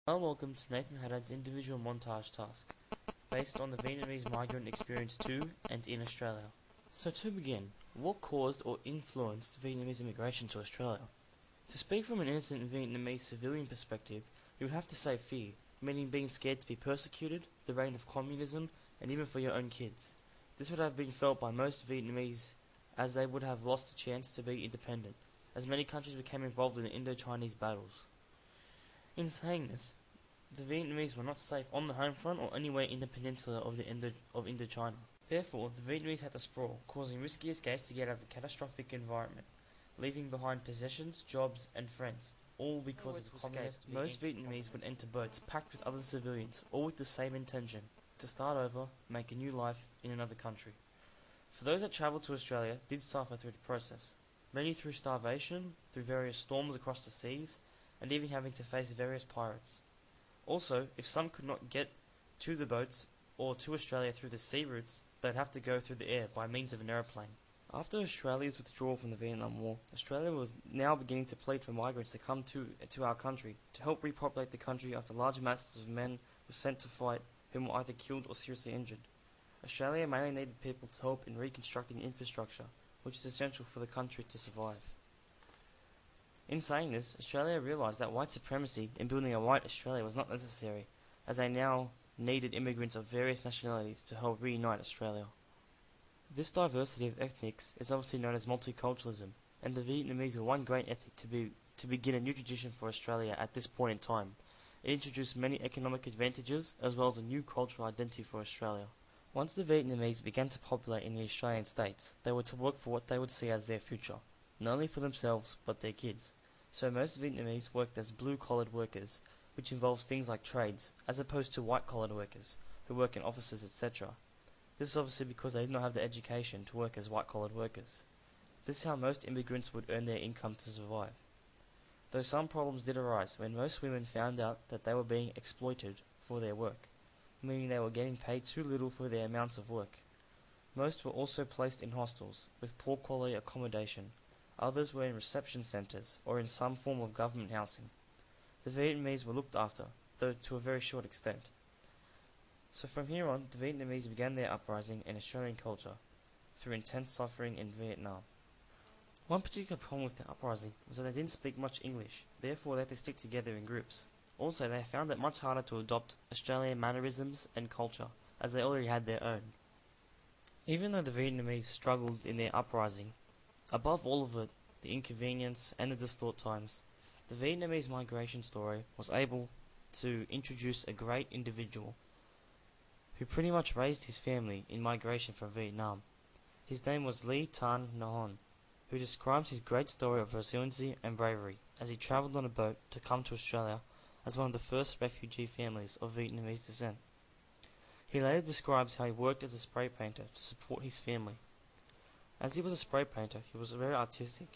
Welcome to Nathan Haddad's individual montage task, based on the Vietnamese migrant experience to and in Australia. So to begin, what caused or influenced Vietnamese immigration to Australia? To speak from an innocent Vietnamese civilian perspective, you would have to say fear, meaning being scared to be persecuted, the reign of communism, and even for your own kids. This would have been felt by most Vietnamese as they would have lost the chance to be independent, as many countries became involved in the Indo-Chinese battles. In saying this, the Vietnamese were not safe on the home front or anywhere in the peninsula of Indochina. Therefore, the Vietnamese had to sprawl, causing risky escapes to get out of the catastrophic environment, leaving behind possessions, jobs, and friends, all because of the communist. Most Vietnamese would enter boats packed with other civilians, all with the same intention: to start over, make a new life in another country. For those that travelled to Australia, did suffer through the process, many through starvation, through various storms across the seas, and even having to face various pirates. Also, if some could not get to the boats or to Australia through the sea routes, they'd have to go through the air by means of an aeroplane. After Australia's withdrawal from the Vietnam War, Australia was now beginning to plead for migrants to come to our country to help repopulate the country after large masses of men were sent to fight, whom were either killed or seriously injured. Australia mainly needed people to help in reconstructing infrastructure, which is essential for the country to survive. In saying this, Australia realised that white supremacy in building a white Australia was not necessary, as they now needed immigrants of various nationalities to help reunite Australia. This diversity of ethnics is obviously known as multiculturalism, and the Vietnamese were one great ethnic to begin a new tradition for Australia at this point in time. It introduced many economic advantages as well as a new cultural identity for Australia. Once the Vietnamese began to populate in the Australian states, they were to work for what they would see as their future, not only for themselves but their kids. So most Vietnamese worked as blue-collared workers, which involves things like trades, as opposed to white-collared workers, who work in offices, etc. This is obviously because they did not have the education to work as white-collared workers. This is how most immigrants would earn their income to survive. Though some problems did arise when most women found out that they were being exploited for their work, meaning they were getting paid too little for their amounts of work. Most were also placed in hostels, with poor quality accommodation. Others were in reception centres, or in some form of government housing. The Vietnamese were looked after, though to a very short extent. So from here on, the Vietnamese began their uprising in Australian culture, through intense suffering in Vietnam. One particular problem with the uprising was that they didn't speak much English, therefore they had to stick together in groups. Also, they found it much harder to adopt Australian mannerisms and culture, as they already had their own. Even though the Vietnamese struggled in their uprising, above all of it, the inconvenience and the distort times, the Vietnamese migration story was able to introduce a great individual who pretty much raised his family in migration from Vietnam. His name was Le Tan Nahon, who describes his great story of resiliency and bravery as he travelled on a boat to come to Australia as one of the first refugee families of Vietnamese descent. He later describes how he worked as a spray painter to support his family. As he was a spray painter, he was very artistic,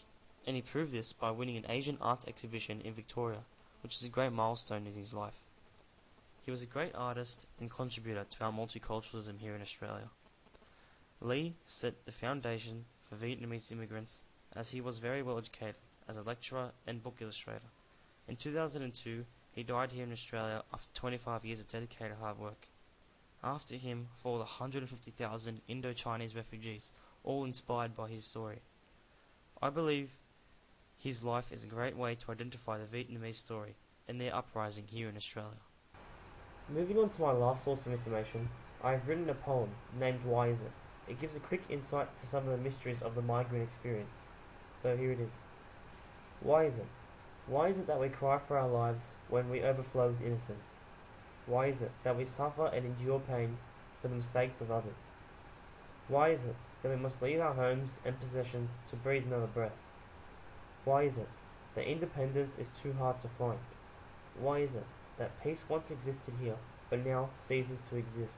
and he proved this by winning an Asian arts exhibition in Victoria, which is a great milestone in his life. He was a great artist and contributor to our multiculturalism here in Australia. Lee set the foundation for Vietnamese immigrants, as he was very well educated as a lecturer and book illustrator. In 2002, he died here in Australia after 25 years of dedicated hard work. After him followed 150,000 Indo-Chinese refugees, all inspired by his story. I believe his life is a great way to identify the Vietnamese story and their uprising here in Australia. Moving on to my last source of information, I have written a poem named Why Is It? It gives a quick insight to some of the mysteries of the migrant experience. So here it is. Why is it? Why is it that we cry for our lives when we overflow with innocence? Why is it that we suffer and endure pain for the mistakes of others? Why is it that we must leave our homes and possessions to breathe another breath? Why is it that independence is too hard to find? Why is it that peace once existed here, but now ceases to exist?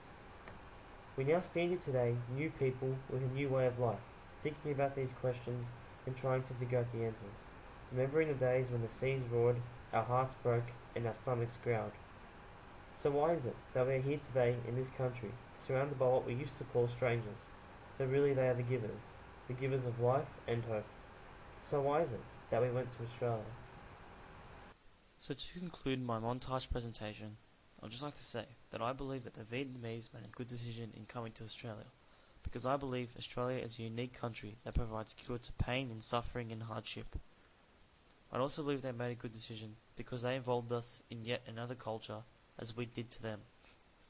We now stand here today, new people with a new way of life, thinking about these questions and trying to figure out the answers, remembering the days when the seas roared, our hearts broke, and our stomachs growled. So why is it that we are here today in this country, surrounded by what we used to call strangers, but really they are the givers of life and hope? So why is it that we went to Australia? So to conclude my montage presentation, I'd just like to say that I believe that the Vietnamese made a good decision in coming to Australia, because I believe Australia is a unique country that provides cure to pain and suffering and hardship. I'd also believe they made a good decision because they involved us in yet another culture as we did to them,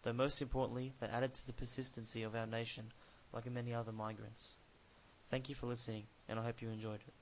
though most importantly they added to the persistency of our nation like many other migrants. Thank you for listening, and I hope you enjoyed it.